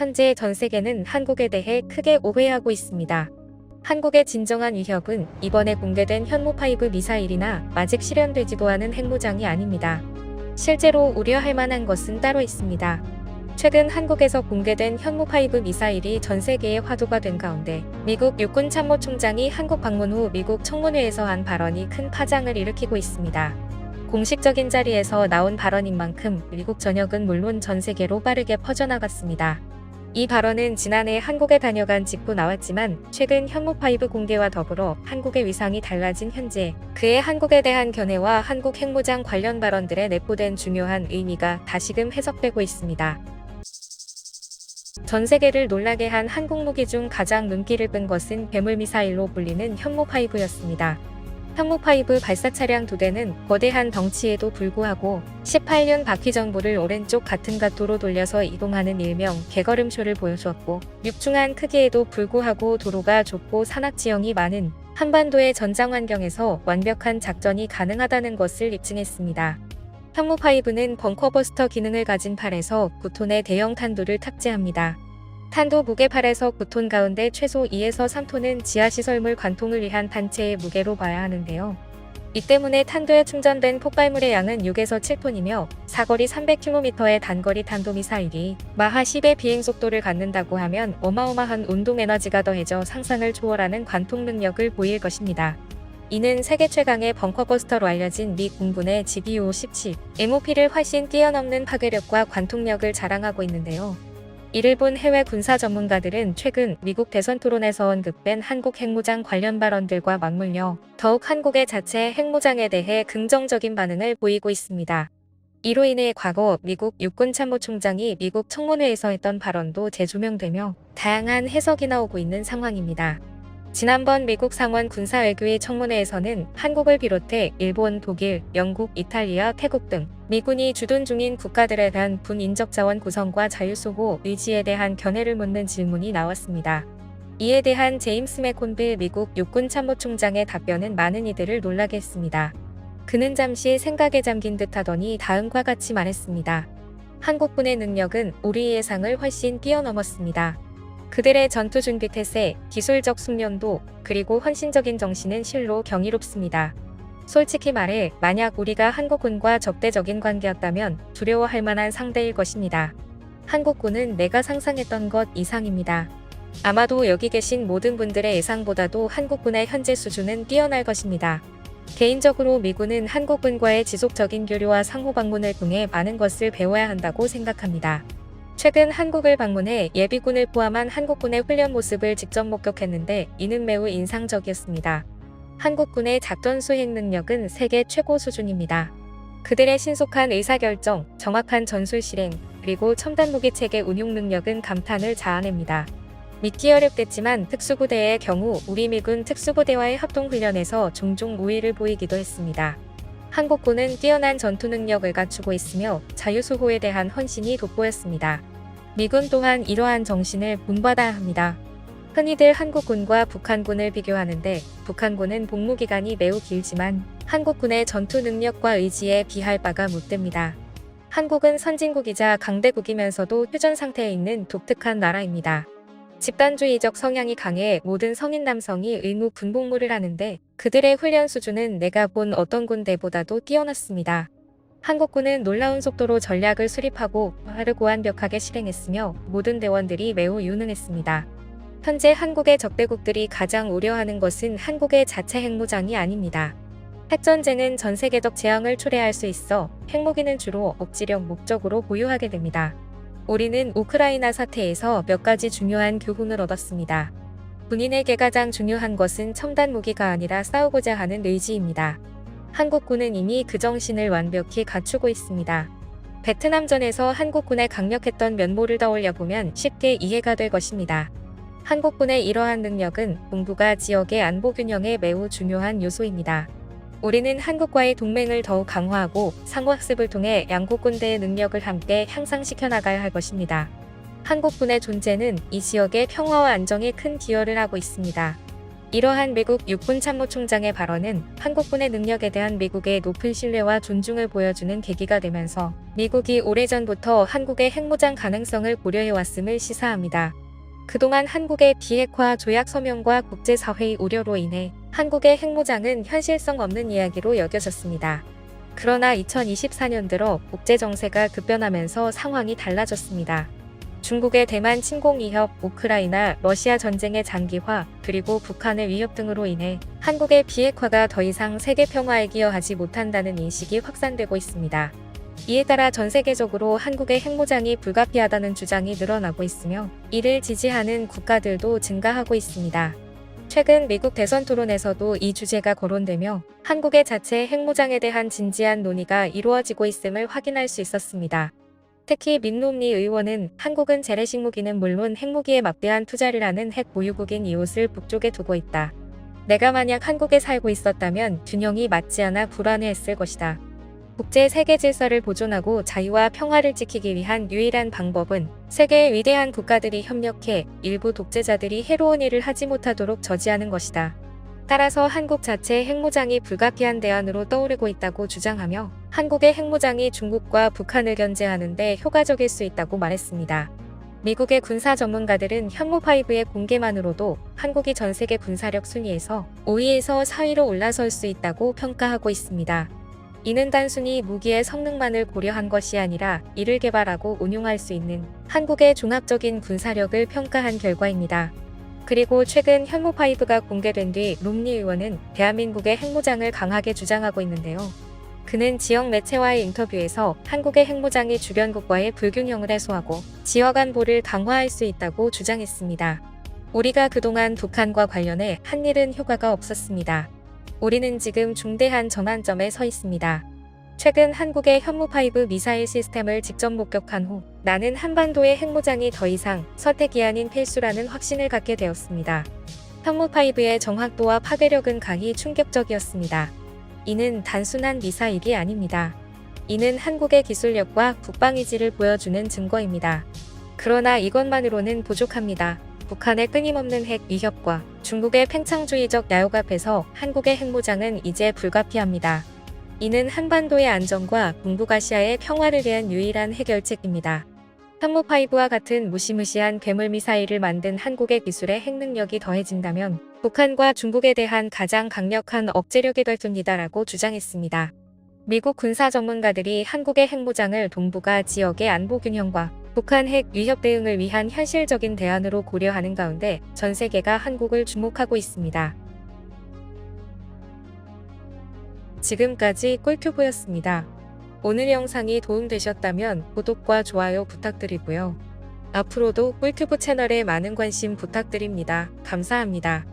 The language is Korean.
현재 전 세계는 한국에 대해 크게 오해하고 있습니다. 한국의 진정한 위협은 이번에 공개된 현무5 미사일이나 아직 실현되지도 않은 핵무장이 아닙니다. 실제로 우려할 만한 것은 따로 있습니다. 최근 한국에서 공개된 현무5 미사일이 전 세계의 화두가 된 가운데 미국 육군 참모총장이 한국 방문 후 미국 청문회에서 한 발언이 큰 파장을 일으키고 있습니다. 공식적인 자리에서 나온 발언인 만큼 미국 전역은 물론 전 세계로 빠르게 퍼져나갔습니다. 이 발언은 지난해 한국에 다녀간 직후 나왔지만 최근 현무5 공개와 더불어 한국의 위상이 달라진 현재 그의 한국에 대한 견해와 한국 핵무장 관련 발언들에 내포된 중요한 의미가 다시금 해석되고 있습니다. 전 세계를 놀라게 한 한국 무기 중 가장 눈길을 끈 것은 괴물 미사일로 불리는 현무5였습니다. 현무5 발사 차량 2대는 거대한 덩치에도 불구하고 18륜 바퀴 정보를 오른쪽 같은 각도로 돌려서 이동하는 일명 개걸음쇼를 보여주었고 육중한 크기에도 불구하고 도로가 좁고 산악 지형이 많은 한반도의 전장 환경에서 완벽한 작전이 가능하다는 것을 입증했습니다. 현무5는 벙커버스터 기능을 가진 8에서 9톤의 대형 탄두를 탑재합니다. 탄도 무게 8에서 9톤 가운데 최소 2에서 3톤은 지하시설물 관통을 위한 단체의 무게로 봐야 하는데요. 이 때문에 탄도에 충전된 폭발물의 양은 6에서 7톤이며 사거리 300km의 단거리 탄도미사일이 마하 10의 비행속도를 갖는다고 하면 어마어마한 운동에너지가 더해져 상상을 초월하는 관통 능력을 보일 것입니다. 이는 세계 최강의 벙커버스터로 알려진 미 공군의 GBU-17, MOP를 훨씬 뛰어넘는 파괴력과 관통력을 자랑하고 있는데요. 이를 본 해외 군사 전문가들은 최근 미국 대선 토론에서 언급된 한국 핵무장 관련 발언들과 맞물려 더욱 한국의 자체 핵무장에 대해 긍정적인 반응을 보이고 있습니다. 이로 인해 과거 미국 육군 참모총장이 미국 청문회에서 했던 발언도 재조명되며 다양한 해석이 나오고 있는 상황입니다. 지난번 미국 상원 군사외교위 청문회에서는 한국을 비롯해 일본, 독일, 영국, 이탈리아, 태국 등 미군이 주둔 중인 국가들에 대한 군인적 자원 구성과 자율소호 의지에 대한 견해를 묻는 질문이 나왔습니다. 이에 대한 제임스 맥콘빌 미국 육군 참모총장의 답변은 많은 이들을 놀라게 했습니다. 그는 잠시 생각에 잠긴 듯 하더니 다음과 같이 말했습니다. 한국군의 능력은 우리 예상을 훨씬 뛰어넘었습니다. 그들의 전투 준비 태세, 기술적 숙련도, 그리고 헌신적인 정신은 실로 경이롭습니다. 솔직히 말해 만약 우리가 한국군과 적대적인 관계였다면 두려워할 만한 상대일 것입니다. 한국군은 내가 상상했던 것 이상입니다. 아마도 여기 계신 모든 분들의 예상보다도 한국군의 현재 수준은 뛰어날 것입니다. 개인적으로 미군은 한국군과의 지속적인 교류와 상호 방문을 통해 많은 것을 배워야 한다고 생각합니다. 최근 한국을 방문해 예비군을 포함한 한국군의 훈련 모습을 직접 목격했는데 이는 매우 인상적이었습니다. 한국군의 작전 수행 능력은 세계 최고 수준입니다. 그들의 신속한 의사결정, 정확한 전술 실행, 그리고 첨단 무기 체계 운용 능력은 감탄을 자아냅니다. 믿기 어렵겠지만 특수부대의 경우 우리 미군 특수부대와의 합동훈련에서 종종 우위를 보이기도 했습니다. 한국군은 뛰어난 전투 능력을 갖추고 있으며 자유수호에 대한 헌신이 돋보였습니다. 미군 또한 이러한 정신을 본받아야 합니다. 흔히들 한국군과 북한군을 비교하는데 북한군은 복무기간이 매우 길지만 한국군의 전투 능력과 의지에 비할 바가 못 됩니다. 한국은 선진국이자 강대국이면서도 휴전 상태에 있는 독특한 나라입니다. 집단주의적 성향이 강해 모든 성인 남성이 의무 군복무를 하는데 그들의 훈련 수준은 내가 본 어떤 군대보다도 뛰어났습니다. 한국군은 놀라운 속도로 전략을 수립하고 빠르고 완벽하게 실행했으며 모든 대원들이 매우 유능했습니다. 현재 한국의 적대국들이 가장 우려하는 것은 한국의 자체 핵무장이 아닙니다. 핵전쟁은 전 세계적 재앙을 초래할 수 있어 핵무기는 주로 억지력 목적으로 보유하게 됩니다. 우리는 우크라이나 사태에서 몇 가지 중요한 교훈을 얻었습니다. 군인에게 가장 중요한 것은 첨단 무기가 아니라 싸우고자 하는 의지입니다. 한국군은 이미 그 정신을 완벽히 갖추고 있습니다. 베트남전에서 한국군의 강력했던 면모를 떠올려보면 쉽게 이해가 될 것입니다. 한국군의 이러한 능력은 동북아 지역의 안보 균형에 매우 중요한 요소입니다. 우리는 한국과의 동맹을 더욱 강화하고 상호학습을 통해 양국 군대의 능력을 함께 향상시켜 나가야 할 것입니다. 한국군의 존재는 이 지역의 평화와 안정에 큰 기여를 하고 있습니다. 이러한 미국 육군참모총장의 발언은 한국군의 능력에 대한 미국의 높은 신뢰와 존중을 보여주는 계기가 되면서 미국이 오래전부터 한국의 핵무장 가능성을 고려해왔음을 시사합니다. 그동안 한국의 비핵화 조약 서명과 국제사회의 우려로 인해 한국의 핵무장은 현실성 없는 이야기로 여겨졌습니다. 그러나 2024년 들어 국제정세가 급변하면서 상황이 달라졌습니다. 중국의 대만 침공 위협, 우크라이나, 러시아 전쟁의 장기화, 그리고 북한의 위협 등으로 인해 한국의 비핵화가 더 이상 세계 평화에 기여하지 못한다는 인식이 확산되고 있습니다. 이에 따라 전 세계적으로 한국의 핵무장이 불가피하다는 주장이 늘어나고 있으며 이를 지지하는 국가들도 증가하고 있습니다. 최근 미국 대선 토론에서도 이 주제가 거론되며 한국의 자체 핵무장에 대한 진지한 논의가 이루어지고 있음을 확인할 수 있었습니다. 특히 밋 롬니 의원은 한국은 재래식 무기는 물론 핵무기에 막대한 투자를 하는 핵 보유국인 이웃을 북쪽에 두고 있다. 내가 만약 한국에 살고 있었다면 균형이 맞지 않아 불안해했을 것이다. 국제 세계 질서를 보존하고 자유와 평화를 지키기 위한 유일한 방법은 세계의 위대한 국가들이 협력해 일부 독재자들이 해로운 일을 하지 못하도록 저지하는 것이다. 따라서 한국 자체의 핵무장이 불가피한 대안으로 떠오르고 있다고 주장하며 한국의 핵무장이 중국과 북한을 견제하는 데 효과적일 수 있다고 말했습니다. 미국의 군사 전문가들은 현무5의 공개만으로도 한국이 전 세계 군사력 순위에서 5위에서 4위로 올라설 수 있다고 평가하고 있습니다. 이는 단순히 무기의 성능만을 고려한 것이 아니라 이를 개발하고 운용할 수 있는 한국의 종합적인 군사력을 평가한 결과입니다. 그리고 최근 현무5가 공개된 뒤 롬니 의원은 대한민국의 핵무장을 강하게 주장하고 있는데요. 그는 지역 매체와의 인터뷰에서 한국의 핵무장이 주변국과의 불균형을 해소하고 지역 안보를 강화할 수 있다고 주장했습니다. 우리가 그동안 북한과 관련해 한 일은 효과가 없었습니다. 우리는 지금 중대한 전환점에 서 있습니다. 최근 한국의 현무5 미사일 시스템을 직접 목격한 후 나는 한반도의 핵무장이 더 이상 선택이 아닌 필수라는 확신을 갖게 되었습니다. 현무5의 정확도와 파괴력은 강히 충격적이었습니다. 이는 단순한 미사일이 아닙니다. 이는 한국의 기술력과 국방의지를 보여주는 증거입니다. 그러나 이것만으로는 부족합니다. 북한의 끊임없는 핵 위협과 중국의 팽창주의적 야욕 앞에서 한국의 핵무장은 이제 불가피합니다. 이는 한반도의 안정과 동북아시아의 평화를 위한 유일한 해결책입니다. 현무5와 같은 무시무시한 괴물 미사일을 만든 한국의 기술의 핵능력이 더해진다면 북한과 중국에 대한 가장 강력한 억제력이 될 겁니다라고 주장했습니다. 미국 군사 전문가들이 한국의 핵무장을 동북아 지역의 안보 균형과 북한 핵 위협 대응을 위한 현실적인 대안으로 고려하는 가운데 전 세계가 한국을 주목하고 있습니다. 지금까지 꿀튜브였습니다. 오늘 영상이 도움되셨다면 구독과 좋아요 부탁드리고요. 앞으로도 꿀튜브 채널에 많은 관심 부탁드립니다. 감사합니다.